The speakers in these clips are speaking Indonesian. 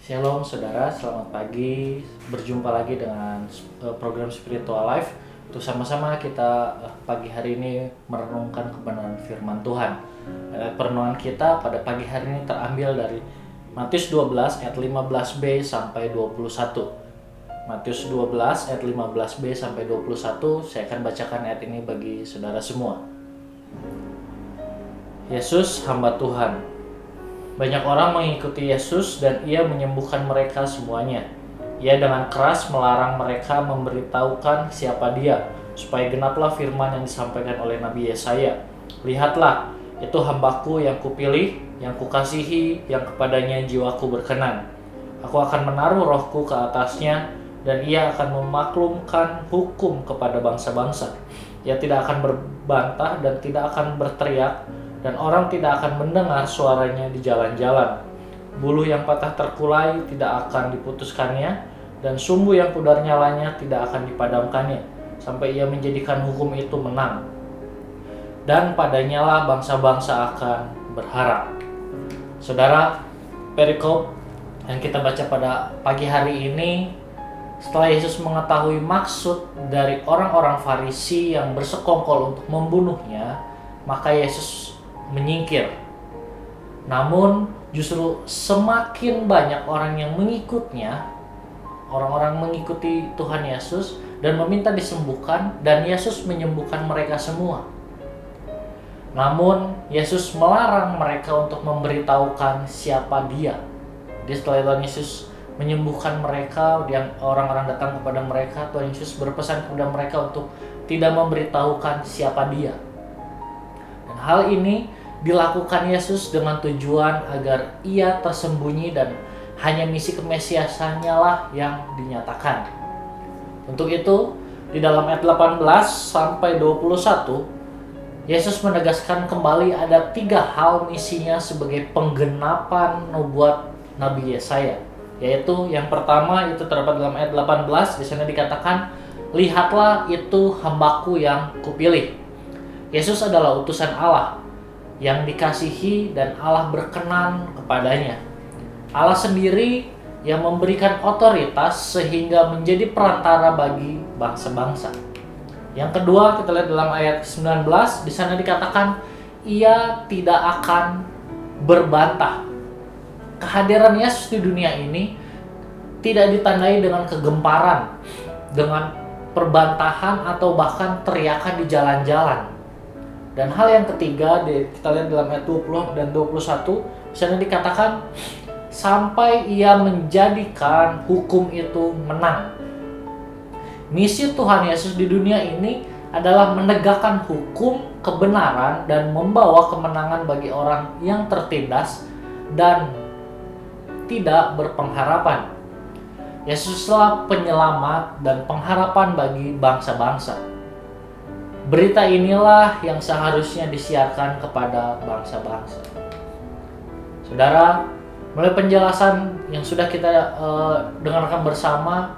Shalom saudara, selamat pagi. Berjumpa lagi dengan program Spiritual Life. Untuk sama-sama kita pagi hari ini merenungkan kebenaran firman Tuhan. Perenungan kita pada pagi hari ini terambil dari Matius 12 ayat 15b sampai 21. Matius 12 ayat 15b sampai 21. Saya akan bacakan ayat ini bagi saudara semua. Yesus, hamba Tuhan. Banyak orang mengikuti Yesus dan ia menyembuhkan mereka semuanya. Ia dengan keras melarang mereka memberitahukan siapa dia, supaya genaplah firman yang disampaikan oleh Nabi Yesaya. Lihatlah, itu hambaku yang kupilih, yang kukasihi, yang kepadanya jiwaku berkenan. Aku akan menaruh rohku ke atasnya, dan ia akan memaklumkan hukum kepada bangsa-bangsa. Ia tidak akan berbantah dan tidak akan berteriak, dan orang tidak akan mendengar suaranya di jalan-jalan. Buluh yang patah terkulai tidak akan diputuskannya, dan sumbu yang pudar nyalanya tidak akan dipadamkannya, sampai ia menjadikan hukum itu menang. Dan padanya lah bangsa-bangsa akan berharap. Saudara, perikop yang kita baca pada pagi hari ini, setelah Yesus mengetahui maksud dari orang-orang Farisi yang bersekongkol untuk membunuhnya, maka Yesus menyingkir. Namun justru semakin banyak orang yang mengikutnya, orang-orang mengikuti Tuhan Yesus dan meminta disembuhkan, dan Yesus menyembuhkan mereka semua. Namun Yesus melarang mereka untuk memberitahukan siapa dia. Jadi setelah Tuhan Yesus menyembuhkan mereka, orang-orang datang kepada mereka, Tuhan Yesus berpesan kepada mereka untuk tidak memberitahukan siapa dia. Dan hal ini dilakukan Yesus dengan tujuan agar ia tersembunyi dan hanya misi kemesiasannya lah yang dinyatakan. Untuk itu, di dalam ayat 18 sampai 21, Yesus menegaskan kembali ada 3 hal misinya sebagai penggenapan nubuat Nabi Yesaya. Yaitu yang pertama itu terdapat dalam ayat 18, di sana dikatakan, lihatlah itu hambaku yang kupilih. Yesus adalah utusan Allah yang dikasihi dan Allah berkenan kepadanya. Allah sendiri yang memberikan otoritas sehingga menjadi perantara bagi bangsa-bangsa. Yang kedua, kita lihat dalam ayat 19, di sana dikatakan ia tidak akan berbantah. Kehadiran Yesus di dunia ini tidak ditandai dengan kegemparan, dengan perbantahan atau bahkan teriakan di jalan-jalan. Dan hal yang ketiga, kita lihat dalam ayat 20 dan 21, di sana dikatakan sampai ia menjadikan hukum itu menang. Misi Tuhan Yesus di dunia ini adalah menegakkan hukum, kebenaran, dan membawa kemenangan bagi orang yang tertindas dan tidak berpengharapan. Yesuslah penyelamat dan pengharapan bagi bangsa-bangsa. Berita inilah yang seharusnya disiarkan kepada bangsa-bangsa. Saudara, melalui penjelasan yang sudah kita dengarkan bersama,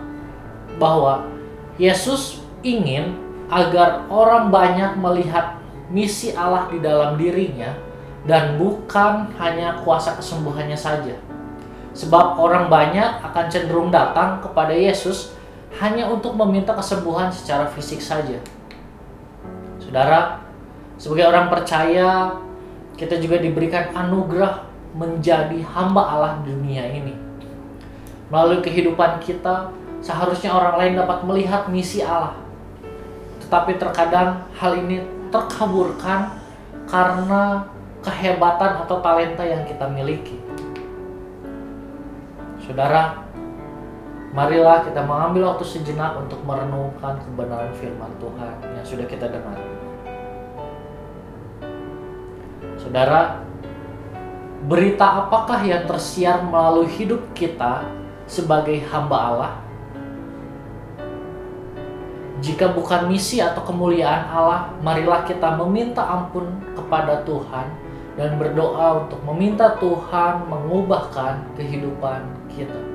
bahwa Yesus ingin agar orang banyak melihat misi Allah di dalam dirinya dan bukan hanya kuasa kesembuhannya saja. Sebab orang banyak akan cenderung datang kepada Yesus hanya untuk meminta kesembuhan secara fisik saja. Saudara, sebagai orang percaya, kita juga diberikan anugerah menjadi hamba Allah di dunia ini. Melalui kehidupan kita, seharusnya orang lain dapat melihat misi Allah. Tetapi terkadang hal ini terkaburkan karena kehebatan atau talenta yang kita miliki. Saudara, marilah kita mengambil waktu sejenak untuk merenungkan kebenaran firman Tuhan yang sudah kita dengar. Saudara, berita apakah yang tersiar melalui hidup kita sebagai hamba Allah? Jika bukan misi atau kemuliaan Allah, marilah kita meminta ampun kepada Tuhan dan berdoa untuk meminta Tuhan mengubahkan kehidupan kita.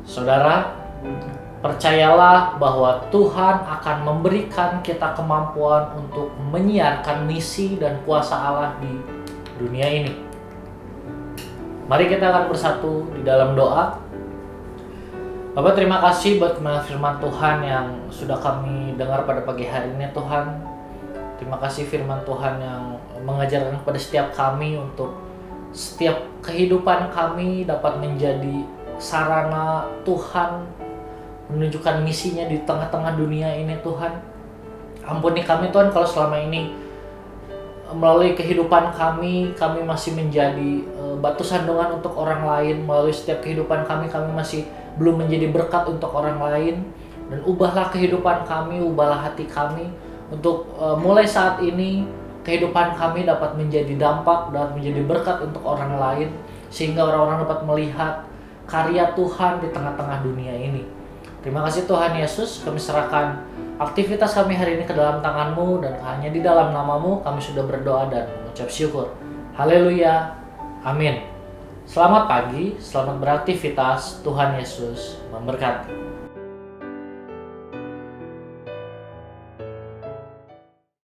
Saudara, percayalah bahwa Tuhan akan memberikan kita kemampuan untuk menyiarkan misi dan kuasa Allah di dunia ini. Mari kita akan bersatu di dalam doa. Bapak, terima kasih buat kebenaran firman Tuhan yang sudah kami dengar pada pagi hari ini Tuhan. Terima kasih firman Tuhan yang mengajarkan kepada setiap kami untuk setiap kehidupan kami dapat menjadi sarana Tuhan menunjukkan misinya di tengah-tengah dunia ini Tuhan. Ampuni kami Tuhan kalau selama ini melalui kehidupan kami masih menjadi batu sandungan untuk orang lain. Melalui setiap kehidupan kami masih belum menjadi berkat untuk orang lain. Dan ubahlah kehidupan kami, ubahlah hati kami untuk mulai saat ini kehidupan kami dapat menjadi dampak dan menjadi berkat untuk orang lain, sehingga orang-orang dapat melihat karya Tuhan di tengah-tengah dunia ini. Terima kasih Tuhan Yesus, kami serahkan aktivitas kami hari ini ke dalam tangan-Mu, dan hanya di dalam nama-Mu kami sudah berdoa dan mengucap syukur. Haleluya, amin. Selamat pagi, selamat beraktivitas, Tuhan Yesus memberkati.